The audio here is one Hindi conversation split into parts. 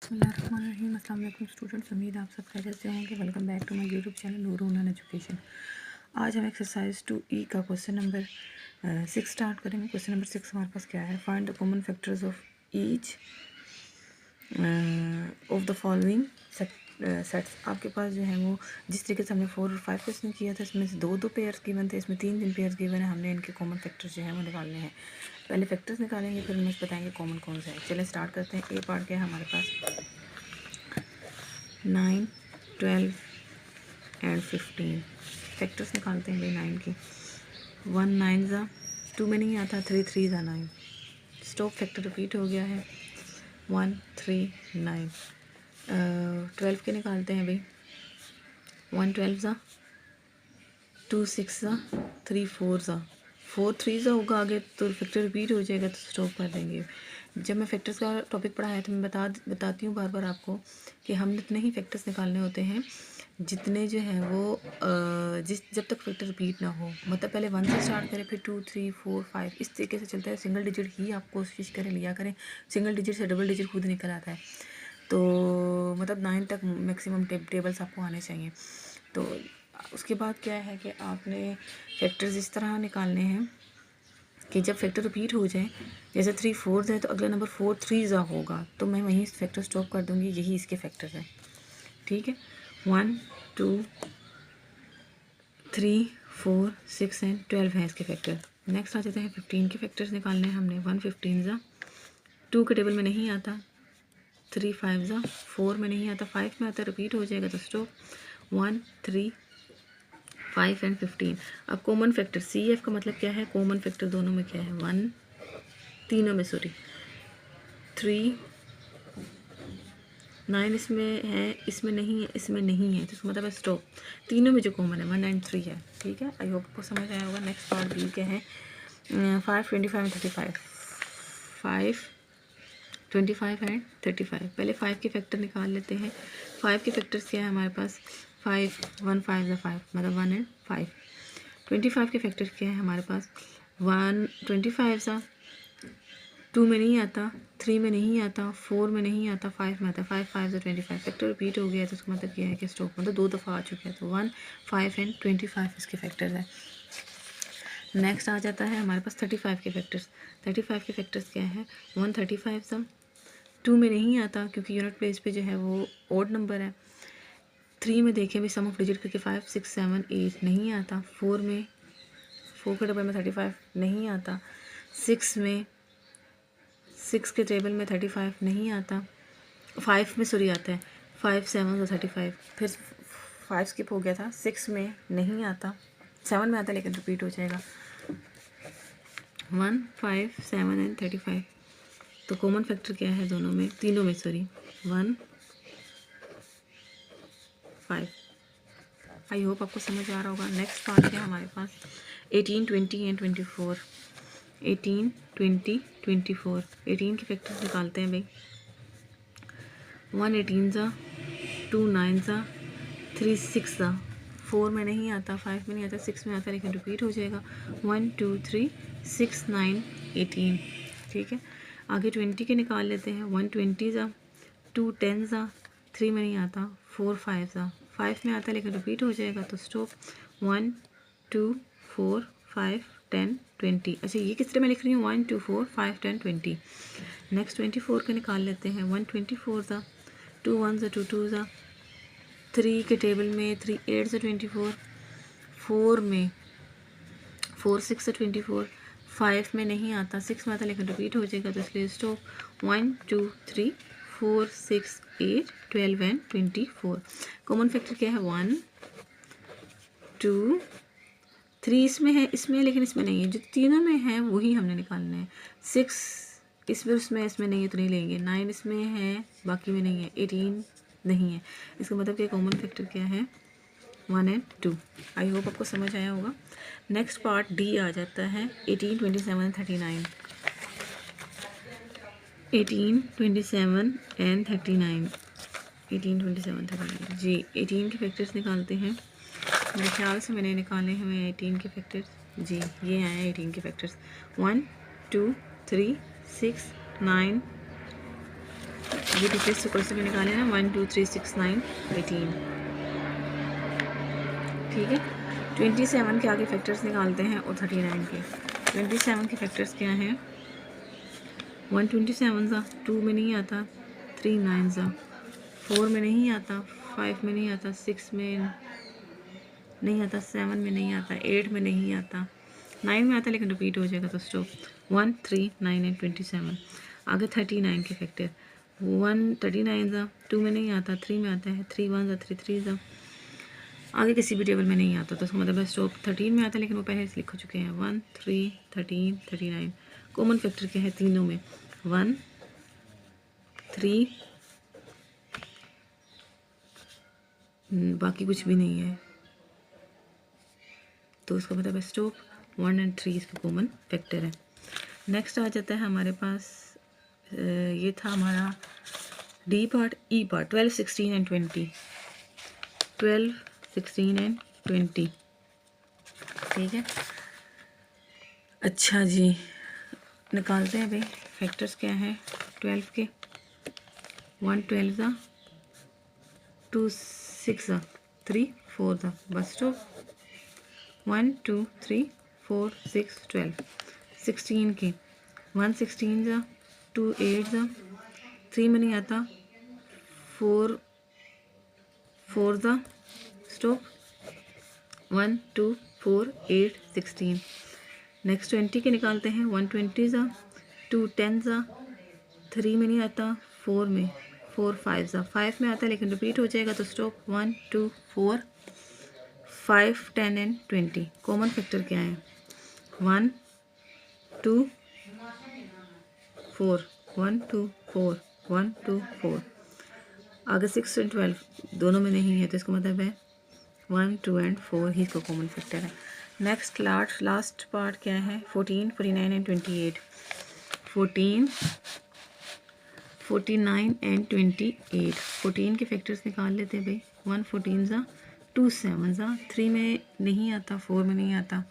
बिस्मिल्लाहिर्रहमानिर्रहीम। अस्सलाम वालेकुम स्टूडेंट्स, उम्मीद आप सब खैरियत से होंगे। Welcome back to my YouTube channel Noorun education. आज हम एक्सरसाइज 2E का क्वेश्चन नंबर 6 स्टार्ट करेंगे। क्वेश्चन नंबर 6 हमारे पास क्या है? Find the common factors of each of the following sets. आपके पास जो है वो जिस तरीके से हमने 4 और 5 क्वेश्चन किया था, इसमें से दो पेयर्स गिवन थे, इसमें 3 पेयर्स गिवन है। हमने इनके कॉमन फैक्टर्स जो है वो निकालने हैं। पहले फैक्टर्स निकालेंगे, फिर हमें बताएंगे कॉमन कौन सा है। चलिए स्टार्ट करते हैं। ए पार्ट क्या है हमारे पास? 9, 12 एंड 15 फैक्टर्स निकालते हैं भाई 9 की। 1 9 ज़ा 2 में नहीं आता, 3 3 ज़ा 9। स्टॉप फैक्टर रिपीट हो गया है। 1 3 9। 12 के निकालते हैं भाई। 1 12 ज़ा 2 6 ज़ा 3 4 ज़ा 4 3 ज़ा होगा आगे तो फैक्टर रिपीट हो जाएगा, तो स्टॉप कर देंगे। जब मैं फैक्टर्स का टॉपिक पढ़ाया तो मैं बताती हूँ बार बार आपको कि हम इतने ही फैक्टर्स निकालने होते हैं जितने जो है वो जब तक फैक्टर रिपीट ना हो। मतलब पहले 1 से स्टार्ट करें, फिर 2 3 4 5 इस तरीके से चलता है। सिंगल डिजिट ही आप कोशिश करें लिया करें। सिंगल डिजिट से डबल डिजिट खुद निकल आता है। तो मतलब 9 तक मैक्सिमम टेबल्स आपको आने चाहिए। तो उसके बाद क्या है कि आपने फैक्टर्स इस तरह निकालने हैं कि जब फैक्टर रिपीट हो जाए, जैसे 3 4 है तो अगला नंबर 4 3 ज़ा होगा, तो मैं वहीं फैक्टर स्टॉप कर दूँगी। यही इसके फैक्टर हैं, ठीक है। 1 2 3 4 6 एंड 12 है इसके फैक्टर। नेक्स्ट आ जाते हैं 15 के फैक्टर्स निकालने हैं हमने। 1 15 ज़ा 2 के टेबल में नहीं आता, 3 5 ज़ा 4 में नहीं आता, 5 में आता, रिपीट हो जाएगा तो स्टॉप। 1 3 5 एंड 15। अब कॉमन फैक्टर CF का मतलब क्या है? कॉमन फैक्टर दोनों में क्या है? 1 तीनों में 3 9 इसमें है, इसमें नहीं है, इसमें नहीं है, तो इसका मतलब है स्टॉप। तीनों में जो कॉमन है 1 एंड 3 है, ठीक है। आई होप आपको समझ आया होगा। नेक्स्ट पार्ट बी क्या है? 5 25 एंड 35। 5 25 एंड 35। पहले 5 के फैक्टर निकाल लेते हैं। 5 के फैक्टर्स क्या है हमारे पास? 5 1 5 ज़ा 5 मतलब 1 एंड 5। 25 के फैक्टर क्या है हमारे पास? 1 25 सा 2 में नहीं आता, 3 में नहीं आता, 4 में नहीं आता, 5 में आता। 5 5 ज़ा 25 फैक्टर रिपीट हो गया, तो उसका मतलब क्या है कि स्टॉप मतलब 2 दफ़ा आ चुके हैं। तो 1 5 एंड 25 इसके फैक्टर्स है। नेक्स्ट आ जाता है हमारे पास 35 के फैक्टर्स। 35 के फैक्टर्स क्या है? 1 35 सा 2 में नहीं आता क्योंकि यूनिट प्लेस पे जो है वो ओड नंबर है। 3 में देखें भी सम ऑफ डिजिट करके 5 6 7 8 नहीं आता। 4 में 4 के टेबल में 35 नहीं आता। 6 में 6 के टेबल में 35 नहीं आता। 5 में सॉरी आता है 5 7 और 35। फिर 5 स्किप हो गया था, 6 में नहीं आता, 7 में आता लेकिन रिपीट हो जाएगा। 1 5 7 एंड 35। तो कॉमन फैक्टर क्या है दोनों में? तीनों में 1 5। आई होप आपको समझ आ रहा होगा। नेक्स्ट पार्ट है हमारे पास 18 20 एंड 24। 18 20 24। 18 के फैक्टर्स निकालते हैं भाई। 1 18 ज़ा 2 9 ज़ा 3 6 ज़ा 4 में नहीं आता, 5 में नहीं आता, 6 में आता लेकिन रिपीट हो जाएगा। 1 2 3 6 9 18, ठीक है। आगे 20 के निकाल लेते हैं। 1 20 ज़ा 2 10 ज़ा 3 में नहीं आता, 4 5 ज़ा 5 में आता लेकिन रिपीट हो जाएगा, तो स्टॉप। 1 2 4 5 10 20। अच्छा ये किस तरह मैं लिख रही हूँ? 1 2 4 5 10 20। नेक्स्ट 24 के निकाल लेते हैं। 1 24 ज़ा 2 1 ज़ा 2 2 ज़ा 3 के टेबल में 3 8 ज़ा 24। 4 में 4 6 ज़ा 24। 5 में नहीं आता, 6 में आता लेकिन रिपीट हो जाएगा, तो इसलिए स्टॉप। 1 2 3 4 6 8 12 एंड 24। कॉमन फैक्टर क्या है? 1 2 3 इसमें है, इसमें लेकिन इसमें नहीं है। जो तीनों में है वही हमने निकालना है। 6 इसमें नहीं है तो नहीं लेंगे। 9 इसमें है, बाकी में नहीं है। 18 नहीं है। इसका मतलब कि कॉमन फैक्टर क्या है? 1 एंड 2। आई होप आपको समझ आया होगा। नेक्स्ट पार्ट डी आ जाता है 18 27 39। 18 27 एंड 39। 18 27 39 जी। 18 के फैक्टर्स निकालते हैं। मेरे ख्याल से मैंने निकाले हैं 18 के फैक्टर्स। जी ये आए हैं 18 के फैक्टर्स। 1 2 3 6 9 अभी पिछले सुपर से भी निकाले ना 1 2 3 6 9 18, ठीक है। 27 के आगे फैक्टर्स निकालते हैं और 39 के। 27 के फैक्टर्स क्या हैं? 127 सा 2 में नहीं आता, 3 9 सा 4 में नहीं आता, 5 में नहीं आता, 6 में नहीं आता, 7 में नहीं आता, 8 में नहीं आता, 9 में आता लेकिन रिपीट हो जाएगा तो स्टॉप। 1 3 9 एंड 27। आगे 39 के फैक्टर 139 सा 2 में नहीं आता, 3 में आता है, 3 1 सा 3 3 सा, आगे किसी भी टेबल में नहीं आता तो उसका मतलब है स्टॉप। 13 में आता लेकिन वो पहले से लिख चुके हैं। 1 3 13 39। कॉमन फैक्टर क्या है तीनों में? 1 3, बाकी कुछ भी नहीं है तो उसका मतलब है स्टॉप। 1 और 3 इसका कॉमन फैक्टर है। नेक्स्ट आ जाता है हमारे पास, ये था हमारा D part, E part 12 16 and 20। 12 16 and 20, ठीक है। अच्छा जी, निकालते हैं भाई फैक्टर्स क्या है 12 के। 1 12 सा 2 6 सा 3 4 सा, बस स्टॉप। 1 2 3 4 6 12। 16 के 1 16 सा 2 8 सा 3 में नहीं आता, 4 4 सा स्टॉप। 1 2 4 8 16। नेक्स्ट 20 के निकालते हैं। 120 सा 2 10 सा 3 में नहीं आता, 4 में 4 5 सा 5 में आता है लेकिन रिपीट हो जाएगा तो स्टॉप। 1 2 4 5 10 एंड 20। कॉमन फैक्टर क्या है? 1 2 4 1 2 4 1 2 4। आगे 6 और 12 दोनों में नहीं है तो इसका मतलब है 1 2 एंड 4 ही इसका कॉमन फैक्टर है। नेक्स्ट लास्ट पार्ट क्या है? 14 49 एंड 28। 14 49 एंड 28। 14 के फैक्टर्स निकाल लेते हैं भाई। 1 14 सा 2 7 सा 3 में नहीं आता, 4 में नहीं आता,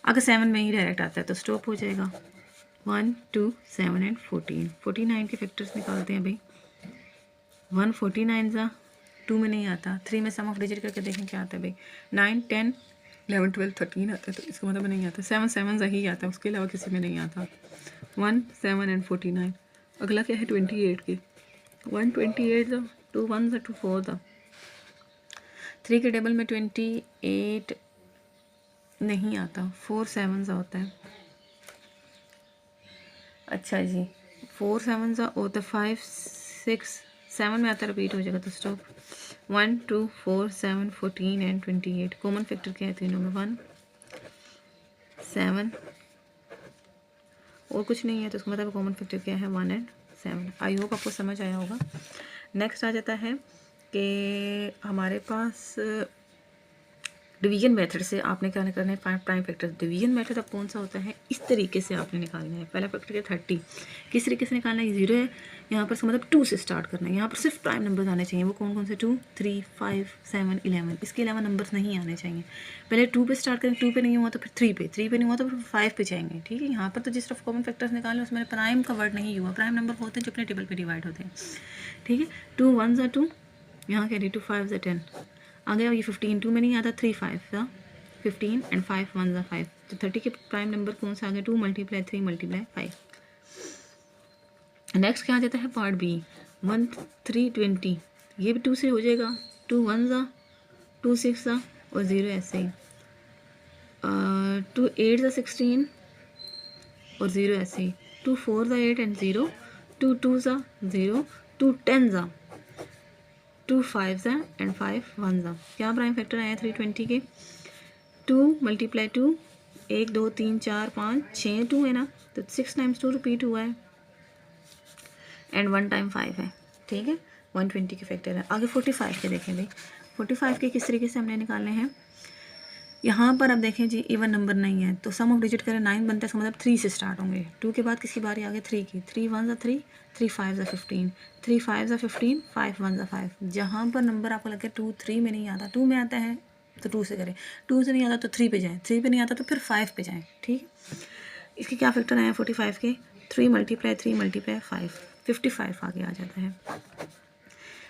अगर 7 में ही डायरेक्ट आता है तो स्टॉप हो जाएगा। 1 2 7 एंड 14। 49 के फैक्टर्स निकालते हैं भाई। 1 49 सा 2 में नहीं आता, 3 में सम ऑफ डिजिट करके देखें क्या आता है भाई। 9 10 11 12 13 आता है तो इसका मतलब नहीं आता। 7 7 सा ही आता है, उसके अलावा किसी में नहीं आता। 1 7 एंड 49। अगला क्या है 28 के। 1 28 सा 2 1 सा 2 4 सा 3 के टेबल में 28 नहीं आता, 4 7 सा होता है। अच्छा जी, 4 7 सा होता है, 5 6 7 में आता है, रिपीट हो जाएगा तो स्टॉप। 1 2 4 7 14 एंड 28। कॉमन फैक्टर क्या है तीनों में? 1 7 और कुछ नहीं है तो उसका मतलब कॉमन फैक्टर क्या है? 1 एंड 7। आई होप आपको समझ आया होगा। नेक्स्ट आ जाता है कि हमारे पास डिवीजन मेथड से आपने क्या करना है? Prime factor. डिवीजन मेथड अब कौन सा होता है? इस तरीके से आपने निकालना है। पहला फैक्टर है 30, किस तरीके से निकालना है? 0 है यहाँ पर, मतलब 2 से स्टार्ट करना है। यहाँ पर सिर्फ प्राइम नंबर्स आने चाहिए। वो कौन कौन से? 2 3 5 7 11। इसके अलावा नंबर्स नहीं आने चाहिए। पहले 2 पे स्टार्ट करें, 2 पे नहीं हुआ तो फिर 3 पे, 3 पे नहीं हुआ तो फिर 5 पे जाएंगे, ठीक है। यहाँ पर तो जिस तरफ कॉमन फैक्टर्स निकाले उसमें प्राइम का वर्ड नहीं हुआ। प्राइम नंबर होते हैं जो अपने टेबल पर डिवाइड होते हैं, ठीक है। 2 1 सा 2, यहाँ कह रही 2 5 सा 10। आगे ये 15 2 में नहीं आता, 3 5 सा 15 एंड 5 1 सा 5। तो 30 के प्राइम नंबर कौन सा आ गया? 2 × 3 × 5। नेक्स्ट क्या आ जाता है? Part B. 1 3 20, ये भी 2 से हो जाएगा। 2 1 सा 2 6 सा और 0 ऐसे ही। 2 8 सा 16 और 0 ऐसे ही। 2 4 सा 8 एंड 0। 2 2 सा 0। 2 10 सा 2 5 सा एंड 5 1 सा। क्या प्राइम फैक्टर आया 320 के? 2 × 2, 1 2 3 4 5 6 2 है ना, तो 6 टाइम्स 2 रिपीट हुआ है एंड 1 टाइम 5 है, ठीक है। 120 के फैक्टर है। आगे 45 के देखें भाई। 45 के किस तरीके से हमने निकालने हैं? यहाँ पर अब देखें जी, इवन नंबर नहीं है तो सम ऑफ डिजिट करें 9 बनता है, इसका मतलब 3 से स्टार्ट होंगे। 2 के बाद किसकी बारी आ गई? 3 की। 3 1 सा 3, 3 5 सा 15, 3 5 सा 15, 5 1 सा 5। जहाँ पर नंबर आपको लगे 2 3 में नहीं आता, 2 में आता है तो 2 से करें, 2 से नहीं आता तो 3 पे जाएँ, 3 पे नहीं आता तो फिर 5 पे जाएँ, ठीक। इसके क्या फैक्टर आए हैं 45 के? 3 × 3 × 5। 55 आगे आ जाता है।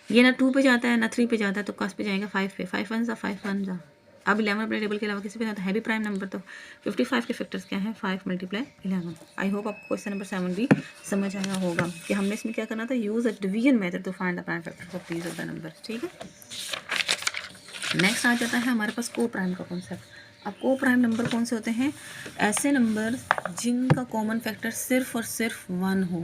ये ना 2 पे जाता है ना 3 पे जाता है, तो कस पे जाएगा 5 पे। 5 1 5 1। अब 11 अपने टेबल के अलावा किसी पे जाता है भी प्राइम नंबर, तो 55 के फैक्टर्स क्या है 5 × 11। आई होप आपको क्वेश्चन नंबर 7 भी समझ आया होगा कि हमने इसमें क्या करना था, use a division method to find the prime factors of these of the number. ठीक है, नेक्स्ट आ जाता है हमारे पास को प्राइम का कॉन्सेप्ट। अब को प्राइम नंबर कौन से होते हैं, ऐसे नंबर जिनका कॉमन फैक्टर सिर्फ और सिर्फ 1 हो।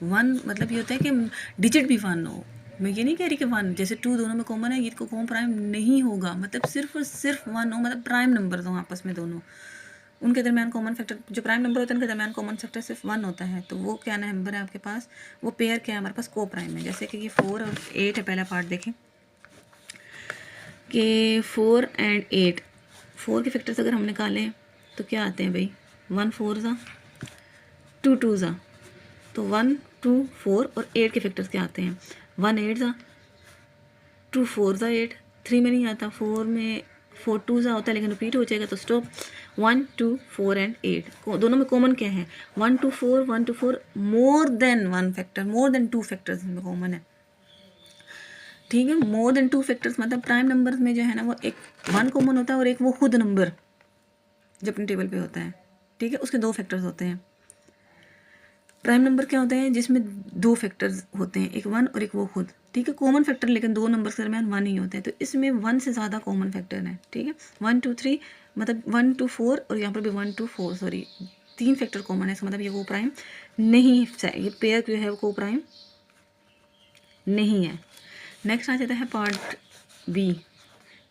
1 मतलब ये होता है कि डिजिट भी 1 हो। मैं ये नहीं कह रही कि 1 जैसे 2 दोनों में कॉमन है, ये को कॉमन प्राइम नहीं होगा, मतलब सिर्फ और सिर्फ 1 हो, मतलब प्राइम नंबर हो आपस में दोनों, उनके दरमियान कॉमन फैक्टर, जो प्राइम नंबर होता है उनके दरमियान कॉमन फैक्टर सिर्फ 1 होता है, तो वो क्या नंबर है आपके पास, वो पेयर क्या है हमारे पास, को प्राइम है। जैसे कि ये 4 और 8 है, पहला पार्ट देखें कि 4 और 8, 4 के फैक्टर्स अगर हम निकालें तो क्या आते हैं भाई, 1 4 ज़ा, 2 2 ज़ा, तो 1 2 4 और 8 के फैक्टर्स क्या आते हैं, 1 8 ज़ा, 2 4 ज़ा 8, 3 में नहीं आता, 4 में 4 2 ज़ा होता है लेकिन रिपीट हो जाएगा, तो स्टॉप। 1 2 4 और 8 दोनों में कॉमन क्या है, 1 2 4 1 2 4, more than 1 factor, more than 2 factors में कॉमन है। ठीक है, मोर देन 2 फैक्टर्स मतलब प्राइम नंबर्स में जो है ना वो एक 1 कॉमन होता है और एक वो खुद नंबर जो अपने टेबल पे होता है। ठीक है, उसके 2 फैक्टर्स होते हैं। प्राइम नंबर क्या होता है, जिसमें 2 फैक्टर्स होते हैं, एक 1 और एक वो खुद। ठीक है, कॉमन फैक्टर लेकिन 2 नंबर के दरमियान 1 ही होता है, तो इसमें 1 से ज़्यादा कॉमन फैक्टर है। ठीक है, 1 2 3 मतलब 1 2 4 और यहाँ पर भी 1 2 4 सॉरी 3 फैक्टर कॉमन है, इसका मतलब ये को प्राइम नहीं है, ये पेयर जो है वो को प्राइम नहीं है। नेक्स्ट आ जाता है पार्ट बी,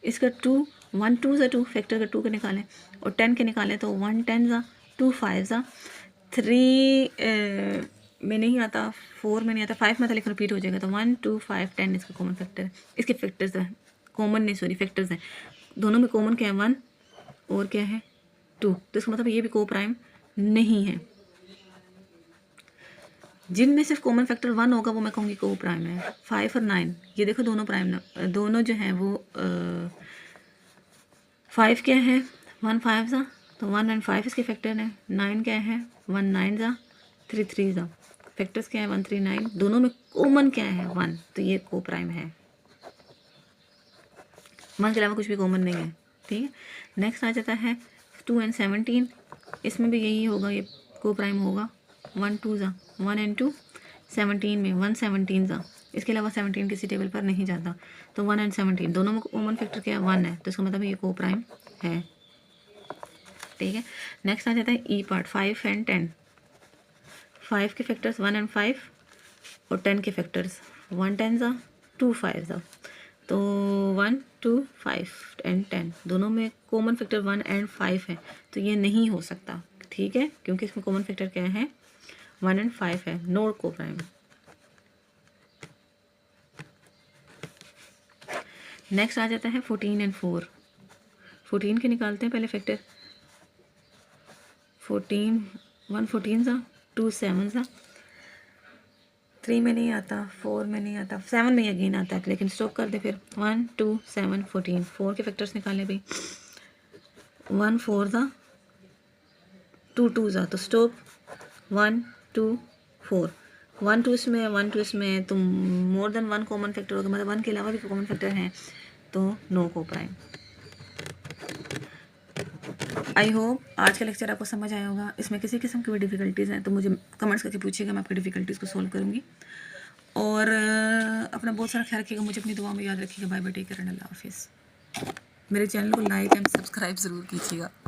इसका 2 1 2 ज़ा 2 फैक्टर का 2 के निकालें और 10 के निकालें, तो 1 10 ज़ा, 2 5 ज़ा, 3 में नहीं आता, 4 में नहीं आता, 5 में आता लेकिन रिपीट हो जाएगा, तो 1 2 5 10 इसका कॉमन फैक्टर है। इसके फैक्टर्स हैं कॉमन नहीं सॉरी फैक्टर्स हैं, दोनों में कॉमन क्या है 1 और क्या है 2, तो इसका मतलब ये भी को प्राइम नहीं है। जिनमें सिर्फ कॉमन फैक्टर 1 होगा वो मैं कहूँगी को प्राइम है। 5 और 9 ये देखो दोनों प्राइम, दोनों जो हैं वो 5 क्या है 1 5 ज़ा, तो 1 और 5 इसके फैक्टर हैं। 9 क्या है 1 9 ज़ा, 3 3 ज़ा, फैक्टर्स क्या है 1 3 9, दोनों में कॉमन क्या है 1, तो ये को प्राइम है। 1 के अलावा कुछ भी कॉमन नहीं है। ठीक है, नेक्स्ट आ जाता है 2 और 17, इसमें भी यही होगा, ये को प्राइम होगा। 1 2 ज़ा, 1 और 2 17 में 1 17 ज़ा, इसके अलावा 17 किसी टेबल पर नहीं जाता, तो 1 और 17 दोनों में कॉमन फैक्टर क्या है 1 है, तो इसका मतलब ये को प्राइम है। ठीक है, नेक्स्ट आ जाता है ई पार्ट 5 और 10। 5 के फैक्टर्स 1 और 5 और 10 के फैक्टर्स 1 10 ज़ा, 2 5 ज़ा, तो 1 2 5 और 10 दोनों में कॉमन फैक्टर 1 और 5 है, तो ये नहीं हो सकता। ठीक है, क्योंकि इसमें कॉमन फैक्टर क्या है 1 और 5 है, नॉट को प्राइम। नेक्स्ट आ जाता है 14 और 4। 14 के निकालते हैं पहले फैक्टर, 14 1 14 सा, 2 7 सा, 3 में नहीं आता, 4 में नहीं आता, 7 में अगेन आता है, लेकिन स्टॉप कर दे फिर 1 2 7 14। 4 के फैक्टर्स निकाले भाई, 1 4 सा, 2 2 सा, तो स्टॉप 1 2 4। 1 2 इसमें 1 2 इसमें, तो मोर देन 1 कॉमन फैक्टर होगा, मतलब 1 के अलावा भी कॉमन फैक्टर हैं, तो नो को प्राइम। आई होप आज का लेक्चर आपको समझ आया होगा। इसमें किसी किस्म की भी डिफ़िकल्टीज़ हैं तो मुझे कमेंट्स करके पूछिएगा, मैं आपकी डिफ़िकल्टीज़ को सॉल्व करूँगी। और अपना बहुत सारा ख्याल रखिएगा, मुझे अपनी दुआ में याद रखिएगा। Bye bye, take care and अल्लाह हाफिज़। मेरे चैनल को लाइक एंड सब्सक्राइब ज़रूर कीजिएगा।